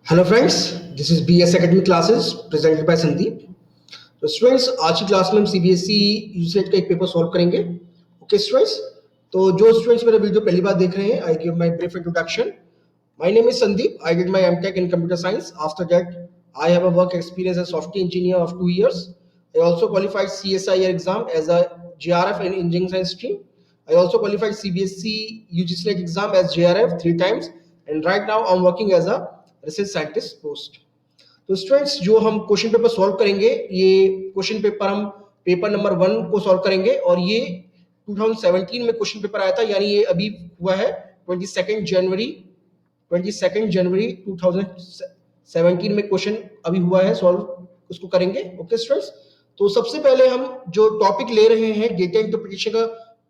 Hello friends, this is BS academy classes presented by Sandeep. तो students, आज की class में हम CBSE यूसेट का एक पेपर सॉल्व करेंगे। ओके स्टूडेंट्स, तो जो स्टूडेंट्स मेरा वीडियो पहली बार देख रहे हैं, I give my brief introduction. My name is Sandeep. I did my MTech in computer science. After that, I have a work experience as software engineer of 2 years. I also qualified CSIR exam as a JRF in engineering science stream. I also qualified CBSE UGC NET exam as JRF 3 times, and right now I'm working as a research scientist post. तो students, जो हम question paper solve करेंगे, ये question paper हम paper number 1 को solve करेंगे और ये 2017 में क्वेश्चन पेपर आया था, यानी ये अभी हुआ है 22 जनवरी 2017 में क्वेश्चन अभी हुआ है सॉल्व, उसको करेंगे। ओके स्टूडेंट्स, तो सबसे पहले हम जो टॉपिक ले रहे हैं, डेटा इंटरप्रिटेशन का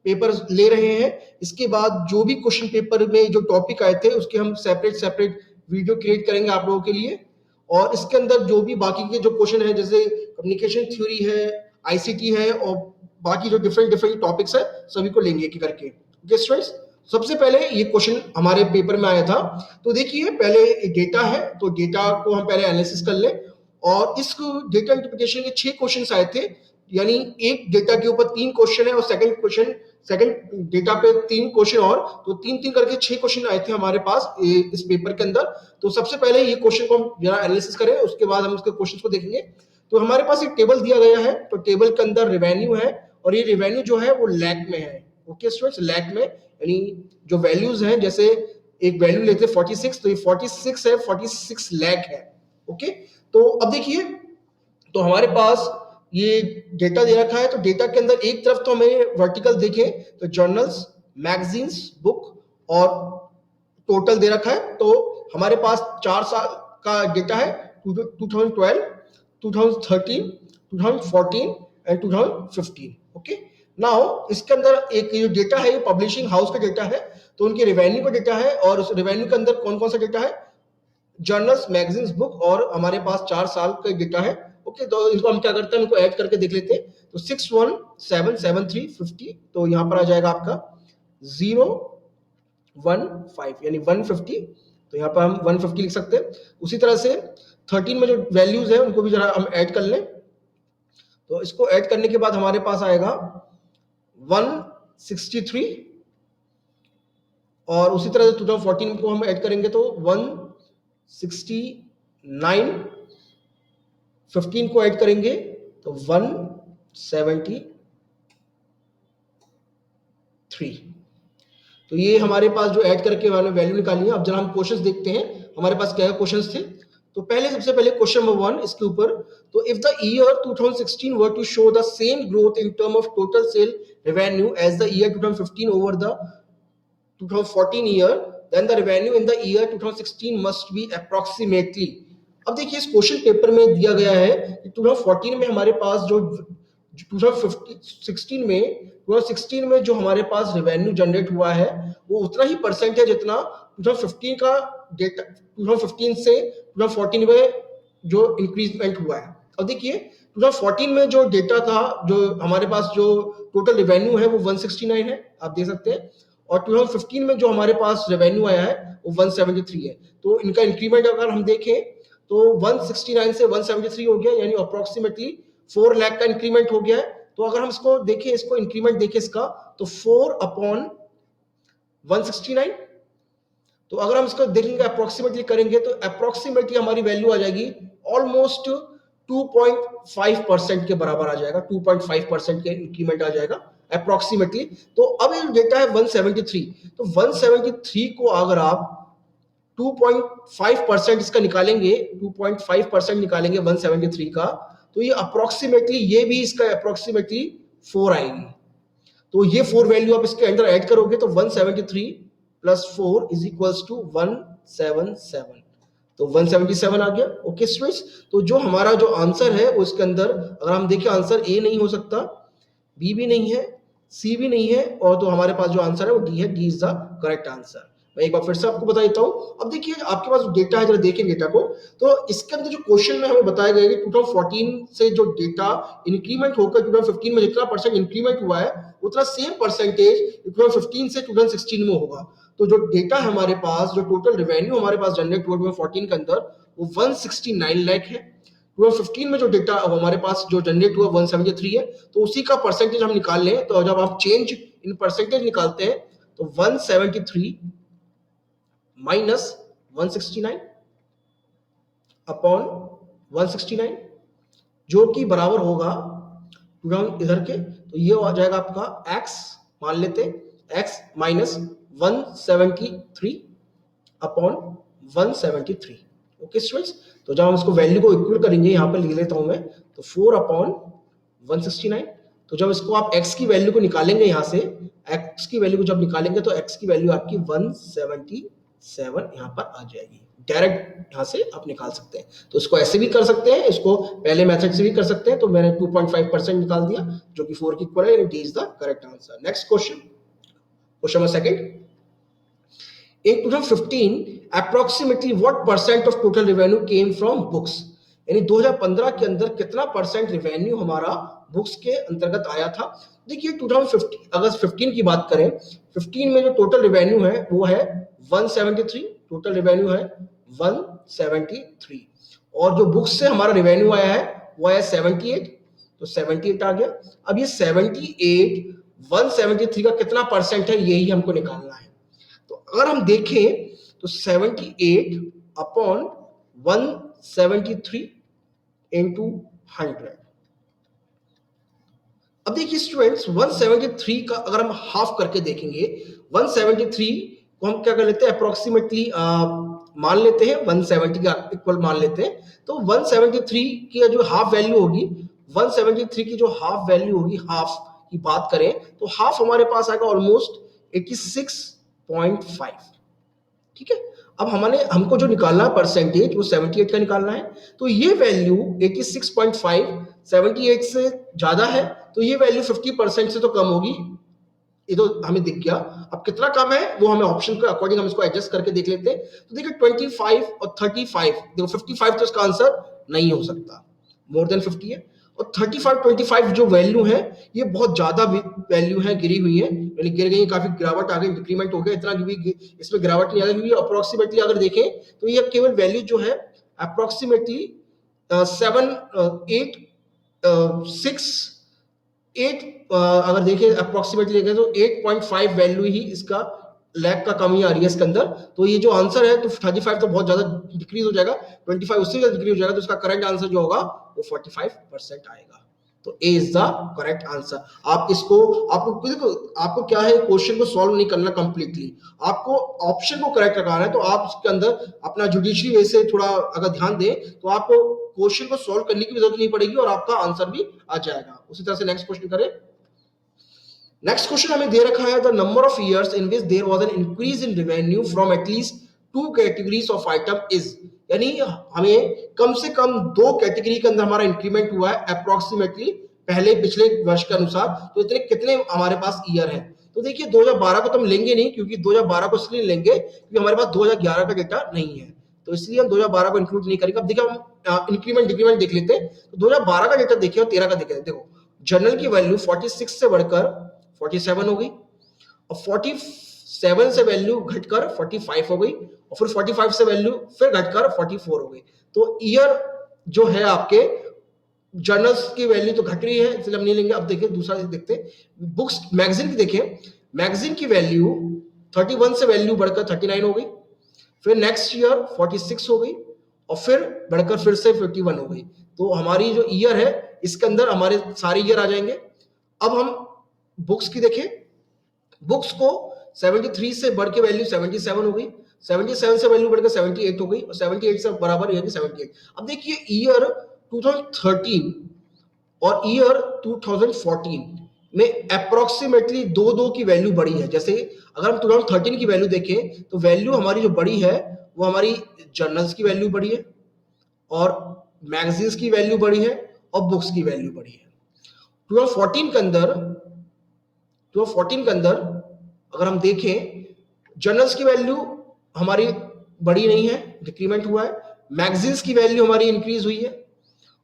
पेपर ले रहे हैं। इसके बाद जो भी क्वेश्चन पेपर में जो टॉपिक आए थे उसके हम सेपरेट वीडियो क्रिएट करेंगे आप लोगों के लिए। और इसके अंदर जो भी बाकी के जो क्वेश्चन है, जैसे कम्युनिकेशन थ्योरी है, ICT है और बाकी जो डिफरेंट टॉपिक्स है, सभी को लेंगे एक करके। ओके स्टूडेंट्स, सबसे पहले ये क्वेश्चन हमारे पेपर में आया था। तो देखिए, पहले डेटा है, तो डेटा को हम पहले एनालिसिस कर लें। और इस डेटा इंटरप्रिटेशन के 6 क्वेश्चंस आए थे, यानी एक डेटा के ऊपर 3 क्वेश्चन है और सेकंड डेटा पे 3 क्वेश्चन, और तो 3-3 करके 6 क्वेश्चन आए थे हमारे पास इस पेपर के अंदर। तो सबसे पहले ये क्वेश्चन को हम जरा एनालिसिस करें, उसके बाद हम उसके क्वेश्चन को देखेंगे। तो हमारे पास एक टेबल दिया गया है, तो टेबल के अंदर रेवेन्यू है और ये रेवेन्यू जो है वो लैख में है। ओके स्टूडेंट्स, लैख में, यानी जो वैल्यूज हैं, जैसे एक वैल्यू लेते 46, तो ये 46 है, 46 लाख है। ओके, तो अब देखिए, तो हमारे पास ये डेटा दे रखा है। तो डेटा के अंदर एक तरफ तो हमें वर्टिकल देखें तो जर्नल्स, मैगजीन्स, बुक और टोटल दे रखा है। तो हमारे पास 4 साल का डेटा है, 2012, 2013, 2014 एंड 2015। ओके, नाउ इसके अंदर एक जो डेटा है, ये पब्लिशिंग हाउस का डेटा है, तो उनके रेवेन्यू का डेटा है। और उस रेवेन्यू के अंदर कौन कौन सा डेटा है? जर्नल्स, मैगजीन्स, बुक, और हमारे पास 4 साल का डेटा है। ओके, तो इनको हम क्या करते हैं, इनको ऐड करके देख लेते हैं। तो 6177 350, तो यहां पर आ जाएगा आपका 015, यानी 150। तो यहाँ पर हम 150 लिख सकते हैं। उसी तरह से 13 में जो वैल्यूज है उनको भी जरा हम ऐड कर लें। तो इसको ऐड करने के बाद हमारे पास आएगा 163, और उसी तरह से 2014 को हम ऐड करेंगे तो 169, 15 को ऐड करेंगे तो 173। तो ये हमारे पास जो ऐड करके हमने वैल्यू निकाली है। अब जरा हम क्वेश्चंस देखते हैं हमारे पास क्या क्वेश्चंस थे। तो पहले सबसे पहले क्वेश्चन नंबर 1 इसके ऊपर, तो if the year 2016 were to show the same growth in term of total sale revenue as the year 2015 over the 2014 year, then the revenue in the year 2016 must be approximately। अब देखिए, इस question paper में दिया गया है कि 2014 में हमारे पास जो 2016 में जो हमारे पास रेवेन्यू जनरेट हुआ है, वो उतना ही परसेंट है जितना 2015 का डेटा, 2015 से 2014 में जो इंक्रीजमेंट हुआ है। अब देखिए, 2014 में जो डेटा था, जो हमारे पास जो टोटल रेवेन्यू है वो 169 है, आप देख सकते हैं। और 2015 में जो हमारे पास रेवेन्यू आया है वो 173 है। तो इनका इंक्रीमेंट अगर हम देखें तो 169 से 173 हो गया, यानी अप्रोक्सीमेटली 4 लाख का इंक्रीमेंट हो गया है। तो अगर हम इसको देखें, इसको इंक्रीमेंट देखें इसका, तो 4/169। तो अगर हम इसको देखेंगे, अप्रोक्सीमेटली करेंगे, तो अप्रोक्सीमेटली हमारी वैल्यू आ जाएगी ऑलमोस्ट 2.5% के बराबर आ जाएगा। 2.5% के इंक्रीमेंट आ जाएगा अप्रोक्सीमेटली। तो अब ये डेटा है 173, तो 173 को अगर आप 2.5% इसका निकालेंगे, 2.5% निकालेंगे 173 का, तो ये अप्रोक्सीमेटली, ये भी इसका अप्रोक्सीमेटली 4 आएगी। तो ये 4 वैल्यू आप इसके अंदर ऐड करोगे तो 173 प्लस 4 इज इक्वल्स टू 177, तो 177 आ गया। ओके स्टूडेंट्स, तो जो हमारा जो आंसर है उसके अंदर अगर हम देखें, आंसर ए नहीं हो सकता, बी भी नहीं है, सी भी नहीं है, और तो हमारे पास जो आंसर है वो डी है। D is the correct answer. मैं एक बार फिर से आपको बता देता हूं। अब देखिए, आपके पास डेटा है, जरा देखें डेटा को। तो इसके अंदर जो क्वेश्चन में हमें बताया गया है कि 2014 से जो डेटा इंक्रीमेंट होकर 2015 में जितना परसेंट इंक्रीमेंट हुआ है, उतना सेम परसेंटेज 2015 से 2016 में होगा। तो जो डेटा है हमारे पास, जो टोटल रेवेन्यू हमारे पास जनरेट हुआ 2014 के अंदर वो 169 लाख है। 2015 में जो डेटा हमारे पास जो जनरेट हुआ 173 है, तो उसी का परसेंटेज हम निकाल लें। तो जब आप चेंज इन परसेंटेज निकालते हैं तो 173 माइनस 169 अपॉन 169 जो कि बराबर होगा इधर के, तो ये आ जाएगा आपका x, मान लेते x minus 173 upon 173। Okay students, तो जब हम इसको वैल्यू को इक्वल करेंगे, यहाँ पर लिख लेता हूं मैं, तो 4 अपॉन 169। तो जब इसको आप x की वैल्यू को निकालेंगे, यहाँ से x की वैल्यू को जब निकालेंगे तो x की वैल्यू आपकी 177 यहाँ पर आ जाएगी। डायरेक्ट यहाँ से आप निकाल सकते हैं। तो इसको ऐसे भी कर सकते हैं, इसको पहले मेथड से भी कर सकते हैं। तो मैंने 2.5% निकाल दिया जो कि 4 की इक्वल है, D is the correct answer. Next question, question number second. In 2015, approximately what percent of total revenue came from books? यानी 2015 के अंदर कितना परसेंट रिवेन्यू हमारा बुक्स के अंतर्गत आया था। देखिए 2015, अगर 15 की बात करें, 15 में जो टोटल रिवेन्यू है वो है 173, टोटल रिवेन्यू है 173, और जो बुक्स से हमारा रिवेन्यू आया है वो है 78, तो 78 आ गया। अब ये 78 173 का कितना परसेंट है, यही हमको निकालना है। तो अगर हम देखें तो 78 अपॉन 173 इंटू 100। अब देखिए स्टूडेंट्स, 173 का अगर हम हाफ करके देखेंगे, 173 को हम क्या कर लेते हैं, अप्रोक्सीमेटली मान लेते हैं 170 का इक्वल मान लेते हैं। तो 173 की जो हाफ वैल्यू होगी, 173 की जो हाफ वैल्यू होगी, हाफ की बात करें तो हाफ हमारे पास आएगा ऑलमोस्ट 86.5। ठीक है, अब हमको जो निकालना है परसेंटेज वो 78 का निकालना है। तो ये वैल्यू 86.5 78 से ज्यादा है, तो ये वैल्यू 50% से तो कम होगी, ये तो हमें दिख गया। अब कितना कम है वो हमें ऑप्शन के अकॉर्डिंग हम इसको एडजस्ट करके देख लेते हैं। तो देखिए 25 और 35, देखो 55 तो इसका आंसर नहीं हो सकता, मोर देन 50 है। और 35 25 जो वैल्यू है ये बहुत ज्यादा वैल्यू है, गिरी हुई है, यानी गिर गई, काफी गिरावट आ गई, डिक्रीमेंट हो गया, इतना भी इसमें गिरावट नहीं आ गई। अप्रोक्सीमेटली अगर देखें तो ये केवल वैल्यू जो है अप्रोक्सीमेटली 7 8 6 8 अगर देखें अप्रोक्सीमेटली देखें तो 8.5 वैल्यू ही इसका लैक का कमी आ रही है इसके अंदर। तो ये जो आंसर है तो 35 तो बहुत ज्यादा डिक्रीज हो जाएगा, 25 उससे ज्यादा डिक्रीज हो जाएगा, तो इसका करेक्ट आंसर जो होगा वो 45% आएगा। तो A is the correct answer. आप इसको आपको क्या है, क्वेश्चन को सॉल्व नहीं करना कंप्लीटली, आपको ऑप्शन को करेक्ट लगाना है। तो आप इसके अंदर अपना जुडिशियली वे से थोड़ा अगर ध्यान दें तो आपको क्वेश्चन को सॉल्व करने की जरूरत नहीं पड़ेगी और आपका आंसर भी आ जाएगा। उसी तरह से नेक्स्ट क्वेश्चन करें। नेक्स्ट क्वेश्चन हमें दे रखा है, the number of years in which there was an increase in revenue from at least 2 categories of item is. यानी हमें कम से कम 2 कैटेगरी के अंदर हमारा इंक्रीमेंट हुआ है अप्रोक्सीमेटली पहले पिछले वर्ष के अनुसार। तो इतने कितने हमारे पास ईयर है। तो देखिए 2012 को तो हम लेंगे नहीं, क्योंकि 2012 को इसलिए लेंगे क्योंकि हमारे पास 2011 का डेटा नहीं है, तो इसलिए हम 2012 को इंक्लूड नहीं करेंगे। अब देखिए हम इंक्रीमेंट डिक्रीमेंट देख लेते हैं। तो 2012 का डेटा देखिए और 13 का देखिए। देखो जनरल की वैल्यू 46 से बढ़कर 47 हो गई, और 47 से वैल्यू घटकर 45 हो गई, और फिर 45 से वैल्यू फिर घटकर 44 हो गई। तो ईयर जो है आपके जर्नल्स की वैल्यू तो घट रही है, इसलिए हम नहीं लेंगे। अब देखिए दूसरा देखते हैं, बुक्स मैगजीन की देखिए, मैगजीन की वैल्यू 31 से वैल्यू बढ़कर 39 हो गई, फिर नेक्स्ट ईयर 46 हो गई, और फिर बढ़कर फिर से 51 हो गई। तो हमारी जो ईयर है इसके अंदर हमारे सारे ईयर आ जाएंगे। अब हम बुक्स की देखें, बुक्स को 73 से बढ़ के वैल्यू 77 हो गई, 77 से वैल्यू बढ़कर 78 हो गई, और 78 से बराबर है 78। अब देखिए ईयर 2013 और ईयर 2014 में अप्रोक्सीमेटली 2 की वैल्यू बढ़ी है। जैसे अगर हम 2013 की वैल्यू देखें तो वैल्यू हमारी जो बढ़ी है वो हमारी जर्नल्स की वैल्यू बढ़ी है, और मैगजीन्स की वैल्यू बढ़ी है, और बुक्स की वैल्यू बढ़ी है। 2014 के अंदर अगर हम देखें, जर्नल्स की वैल्यू हमारी बढ़ी नहीं है, डिक्रीमेंट हुआ है, मैगजीन्स की वैल्यू हमारी इंक्रीज हुई है,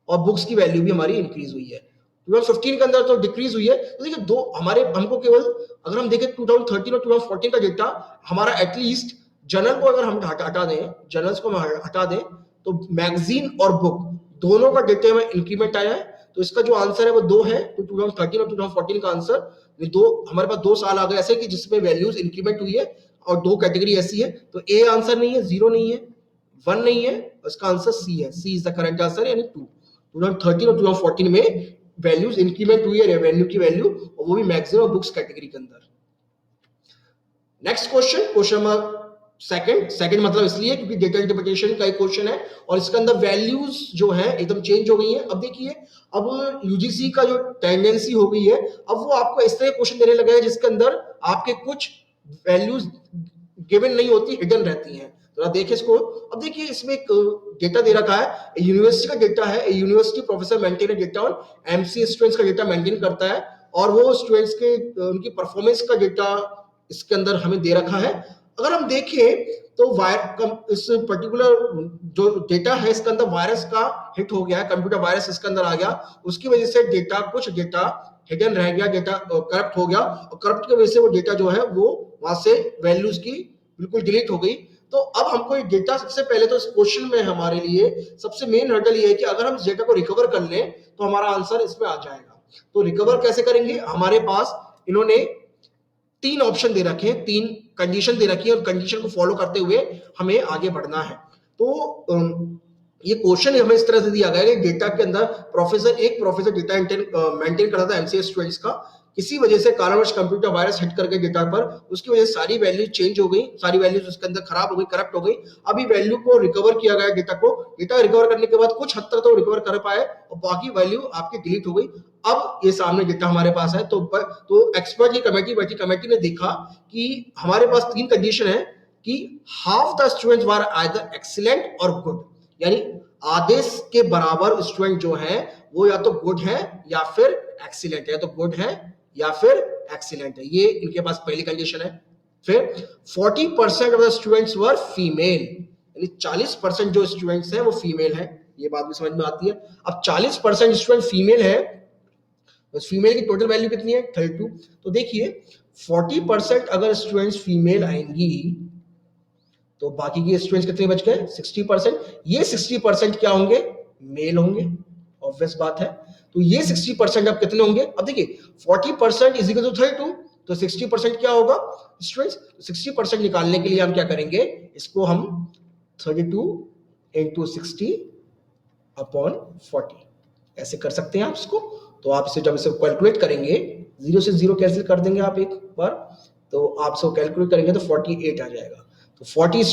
और बुक्स की वैल्यू भी हमारी इंक्रीज हुई है। 2015 के अंदर तो डिक्रीज हुई है। तो देखिए दो हमारे हमको केवल अगर हम देखें 2013 और 2014 का डेटा हमारा एटलीस्ट जर्नल को अगर हम हटा दें, जर्नल्स को हम हटा दें, तो मैगजीन और बुक दोनों का डेटा में इंक्रीमेंट आया है। तो इसका जो आंसर है वो दो है, तो 2013 और 2014 का आंसर ये दो, हमारे पास 2 साल आ गए ऐसे कि जिसमें वैल्यूज इंक्रीमेंट हुई है, और दो कैटेगरी ऐसी है। तो ए आंसर नहीं है, 0 नहीं है, 1 नहीं है, इसका आंसर सी है। सी इज द करेक्ट आंसर, यानी 2। 2013 और 2014 में वैल्यूज इंक्रीमेंट हुई है, रेवेन्यू की वैल्यू, और वो भी मैगजीन और बुक्स कैटेगरी के अंदर। Next question, question number second मतलब इसलिए क्योंकि डेटा इंटरप्रिटेशन का एक क्वेश्चन है और इसके अंदर वैल्यूज जो है एकदम चेंज हो गई है। अब देखिए, अब यूजीसी का जो टेंडेंसी हो गई है, अब वो आपको इस तरह क्वेश्चन देने लगा है जिसके अंदर आपके कुछ वैल्यूज गिवन नहीं होती, हिडन रहती हैं। तो आप देखिए इसको, अब देखिए इसमें एक डेटा दे रखा है, यूनिवर्सिटी का डेटा है, यूनिवर्सिटी प्रोफेसर मेंटेन डेटा और एमसीए स्टूडेंट्स का डेटा मेंटेन करता है, और वो स्टूडेंट्स के उनकी परफॉर्मेंस का डेटा इसके अंदर हमें दे रखा है। अगर हम देखें तो इस पर्टिकुलर जो डेटा है इसके अंदर वायरस का हिट हो गया है, कंप्यूटर वायरस इसके अंदर आ गया, उसकी वजह से कुछ डेटा हिडन रह गया, डेटा करप्ट हो गया, और करप्ट की वजह से वो डेटा जो है वो वहां से वैल्यूज की बिल्कुल डिलीट हो गई। तो अब हमको ये डेटा, सबसे पहले तो इस क्वेश्चन में हमारे लिए सबसे मेन हर्डल ये है कि अगर हम इस डेटा को रिकवर कर लें तो हमारा आंसर इसमें आ जाएगा। तो रिकवर कैसे करेंगे, हमारे पास इन्होंने 3 ऑप्शन दे रखे हैं, 3 कंडीशन दे रखी है, और कंडीशन को फॉलो करते हुए हमें आगे बढ़ना है। तो ये क्वेश्चन हमें इस तरह से दिया गया है कि डेटा के अंदर एक प्रोफेसर डेटा मेंटेन करता था एमसीए स्टूडेंट्स का, किसी वजह से कारणवश कंप्यूटर वायरस हिट करके डेटा पर, उसकी वजह से सारी वैल्यू चेंज हो गई, सारी वैल्यूज उसके अंदर खराब हो गई, करप्ट हो गई। अभी वैल्यू को रिकवर किया गया, डेटा रिकवर करने के बाद कुछ हद तक तो रिकवर कर पाए, और बाकी वैल्यू आपकी डिलीट हो गई। अब ये सामने डेटा हमारे पास है, तो एक्सपर्ट की कमेटी बैठी, कमेटी ने देखा कि हमारे पास 3 कंडीशन है कि half the students were either excellent और गुड, यानी आधे के बराबर स्टूडेंट जो है वो या तो गुड है या फिर एक्सीलेंट है, या तो गुड है या फिर एक्सीलेंट है, ये इनके पास पहली कंडीशन है। फिर 40% of the students were female, यानी 40% जो स्टूडेंट्स हैं वो फीमेल है, ये बात भी समझ में आती है। अब 40% स्टूडेंट फीमेल है, तो फीमेल की टोटल वैल्यू कितनी है, 32। तो देखिए 40% अगर स्टूडेंट्स फीमेल आएंगी तो बाकी के स्टूडेंट्स कितने बच गए, 60%। ये 60% क्या होंगे, मेल होंगे, ऑब्वियस बात है। तो ये 60% अब कितने होंगे, अब देखिए 40% इज इक्वल टू 32, तो 60% क्या होगा स्टूडेंट्स, 60% निकालने के लिए हम क्या करेंगे, इसको हम 32 इंटू 60 अपॉन 40 ऐसे कर सकते हैं आप इसको। तो आप इसे जब इसे कैलकुलेट करेंगे, 0 से 0 कैंसिल कर देंगे आप एक बार, तो आप इसको कैलकुलेट करेंगे तो 48 आ जाएगा। तो 48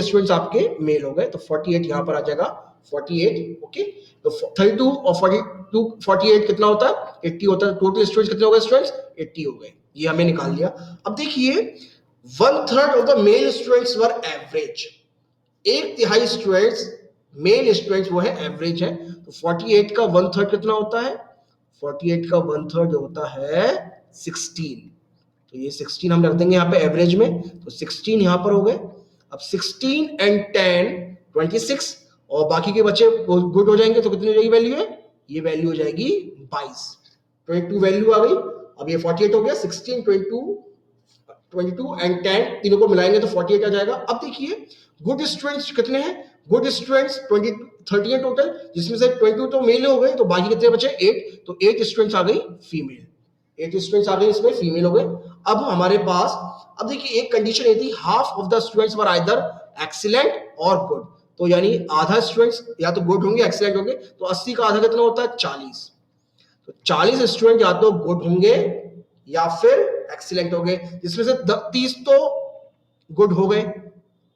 स्टूडेंट्स आपके मेल हो गए, तो 48 यहां पर आ जाएगा, 48। ओके, तो 32 और 48 कितना होता है, 80 होता है। टोटल स्टूडेंट्स कितने हो गए, स्टूडेंट्स 80 हो गए, ये हमें निकाल लिया। अब देखिए 1/3 of the male students were average, 1/3 students male students वो है एवरेज है। तो 48 का 1/3 कितना होता है, 48 का 1/3 होता है 16। तो ये 16 हम रख देंगे यहाँ पे एवरेज में, तो 16 यहाँ पर हो गए। अब 16 एंड 10 26, और बाकी के बच्चे गुड हो जाएंगे, तो कितनी हो जाएगी वैल्यू है, ये वैल्यू हो जाएगी 22। 22 वैल्यू आ गई। अब ये 48 हो गया, 16 22 एंड 10 तीनों को मिलाएंगे तो 48 आ जाएगा। अब देखिए गुड स्टूडेंट्स कितने हैं, गुड स्टूडेंट्स 30 है टोटल, जिसमें से 22 तो मेल हो गए, तो बाकी कितने बचे 8, तो 8 स्टूडेंट्स आ गई फीमेल, 8 स्टूडेंट्स आ गए, इसमें फीमेल हो गए। अब हमारे पास, अब देखिए एक कंडीशन ये थी, half of the students were either excellent और गुड, तो यानी आधा स्टूडेंट्स या तो गुड होंगे एक्सीलेंट होंगे, तो 80 का आधा कितना होता है 40, तो 40 स्टूडेंट या तो गुड होंगे या फिर एक्सीलेंट होंगे, जिसमें से 30 तो गुड हो गए।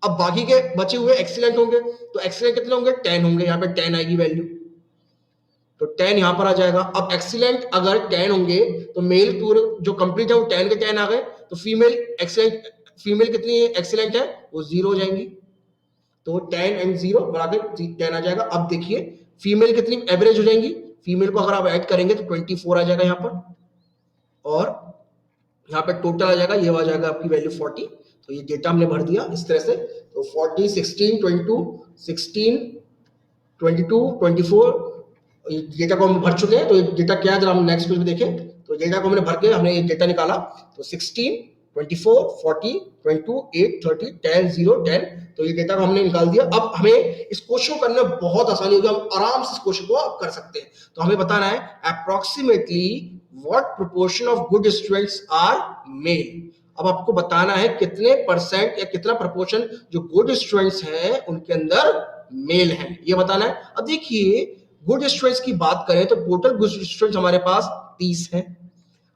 अब बाकी के बचे हुए एक्सीलेंट होंगे, तो एक्सीलेंट कितने होंगे 10 होंगे, यहाँ पे 10 आएगी वैल्यू, तो 10 यहां पर आ जाएगा। अब एक्सीलेंट अगर 10 होंगे तो मेल पूरे जो कंप्लीट है वो 10 के 10 आ गए, तो फीमेल कितनी एक्सीलेंट है, वो 0 हो जाएंगी, तो 10 एंड 0 बराबर 10 आ जाएगा। अब देखिए फीमेल कितनी एवरेज हो जाएंगी, फीमेल को अगर आप ऐड करेंगे तो 24 आ जाएगा यहाँ पर, और यहाँ पे टोटल आ जाएगा, ये आ जाएगा आपकी वैल्यू 40। तो ये डेटा हमने भर दिया इस तरह से, तो 40 16 22 16 22 24 डेटा को हम भर चुके हैं, तो डेटा क्या है जरा हम नेक्स्ट पेज में देखें। तो डेटा को हमने भर के हमने ये डेटा निकाला, तो 16, 24, 40, 22, 8, 30, 10, 0, 10, तो ये डेटा को हमने निकाल दिया। अब हमें इस क्वेश्चन को करना बहुत आसानी होगी, हम आराम से इस क्वेश्चन को अब कर सकते हैं। तो हमें बताना है approximately what proportion of good students are male. अब आपको बताना है कितने परसेंट या कितना प्रोपोर्शन जो गुड स्टूडेंट्स हैं उनके अंदर मेल है, ये बताना है। अब देखिए गुड स्टूडेंट्स की बात करें तो टोटल गुड स्टूडेंट्स हमारे पास 30 हैं।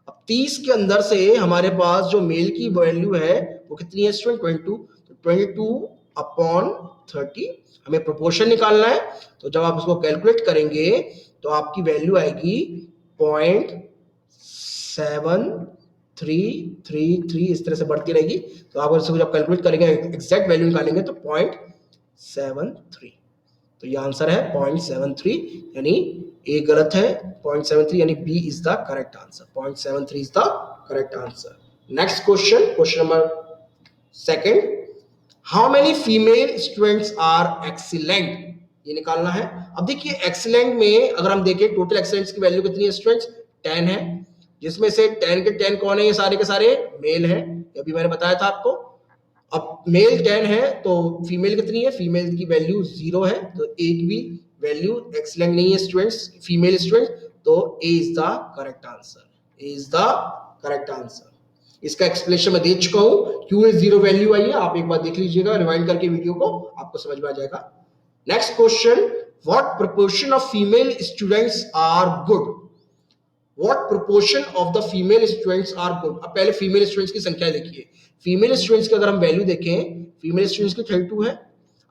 अब 30 के अंदर से हमारे पास जो मेल की वैल्यू है वो कितनी है स्टूडेंट, 22, तो 22/30 हमें प्रोपोर्शन निकालना है। तो जब आप उसको कैलकुलेट करेंगे तो आपकी वैल्यू आएगी 0.7333, इस तरह से बढ़ती रहेगी। तो आप इसको जब कैलकुलेट करेंगे एग्जैक्ट वैल्यू निकालेंगे तो 0.73, तो ये आंसर है 0.73, यानी ए गलत है, 0.73 यानी B is the correct answer, 0.73 is the correct answer. Next question, question number second, how many female students are excellent, ये निकालना है। अब देखिए एक्सीलेंट में अगर हम देखें टोटल एक्सीलेंट्स की वैल्यू कितनी है स्टूडेंट्स, 10 है, जिसमें से 10 के 10 कौन है, ये सारे के सारे मेल हैं, अभी मैंने बताया था आपको। अब मेल 10 है तो फीमेल कितनी है, फीमेल की वैल्यू 0 है, तो एक भी वैल्यू एक्सीलेंट नहीं है स्टूडेंट्स, फीमेल स्टूडेंट, तो A is the correct answer, A is the correct answer. इसका एक्सप्लेनेशन मैं दे चुका हूं, क्यों ये 0 वैल्यू आई है, आप एक बार देख लीजिएगा रिवाइंड करके वीडियो को, आपको समझ में आ जाएगा। Next question, what proportion of female students are good, what proportion of the female students are good. अब पहले फीमेल स्टूडेंट्स की संख्या देखिए, फीमेल स्टूडेंट्स की अगर हम वैल्यू देखें, फीमेल स्टूडेंट्स की 32 है।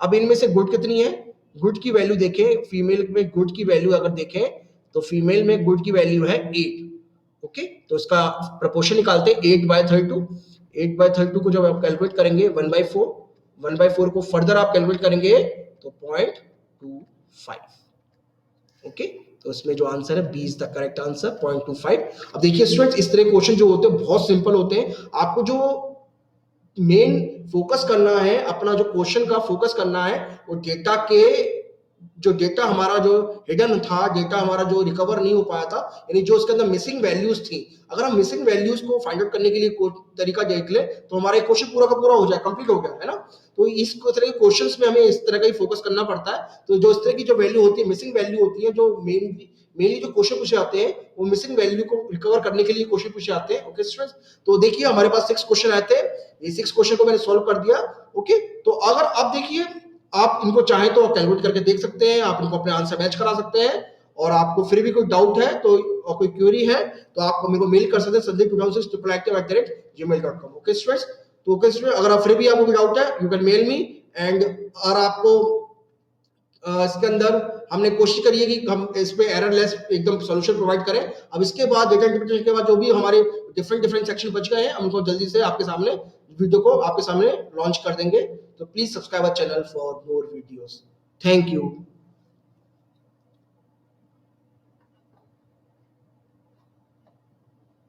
अब इनमें से गुड कितनी है, गुड की वैल्यू देखें, फीमेल में गुड की वैल्यू अगर देखें तो फीमेल में गुड की वैल्यू है 8, ओके, तो इसका प्रोपोर्शन निकालते हैं 8/32, 8/32 को जब आप कैलकुलेट करेंगे 1/4, 1/4 को फर्दर आप कैलकुलेट करेंगे तो 0.25, ओके, तो इसमें जो आंसर है B is the correct answer, 0.25। अब देखिए स्टूडेंट्स इस तरह क्वेश्चन जो होते हैं बहुत सिंपल होते हैं, आपको जो मेन फोकस करना है, अपना जो क्वेश्चन का फोकस करना है वो डेटा के, जो डेटा हमारा जो हिडन था, डेटा हमारा जो रिकवर नहीं हो पाया था, यानी जो उसके अंदर मिसिंग वैल्यूज थी, अगर हम मिसिंग वैल्यूज को फाइंड आउट करने के लिए कोई तरीका देख ले तो हमारा क्वेश्चन पूरा का पूरा हो जाए, कंप्लीट हो गया है ना। तो इस तरह के क्वेश्चंस में हमें इस तरह का ही फोकस करना पड़ता है। तो जो इस तरह की जो वैल्यू होती है, मिसिंग वैल्यू होती है, जो मेनली जो क्वेश्चन पूछे आते हैं वो मिसिंग वैल्यू को रिकवर करने के लिए क्वेश्चन पूछे आते हैं, ओके स्टूडेंट्स। तो देखिए हमारे पास 6 क्वेश्चन आए थे, ये 6 क्वेश्चन को मैंने सॉल्व कर दिया, ओके। तो अगर आप देखिए आप इनको चाहें तो कैलकुलेट करके देख सकते हैं, आप इनको अपने आंसर मैच करा सकते हैं, और आपको फिर भी कोई डाउट है तो और कोई क्वेरी है तो आप मेरे को मेल कर सकते हैं sandeep2006@gmail.com, ओके स्टूडेंट्स। तो ओके स्टूडेंट, अगर आप फिर भी आपको कोई डाउट है you can mail me, and और आपको इसके अंदर हमने कोशिश करी है कि हम इस पे एरर लेस एकदम सॉल्यूशन प्रोवाइड करें। अब इसके बाद डेटा इंटरप्रिटेशन के बाद जो भी हमारे डिफरेंट सेक्शन बच गए हैं हम उनको जल्दी से आपके सामने वीडियो को आपके सामने लॉन्च कर देंगे। तो please subscribe our channel for more videos. Thank you.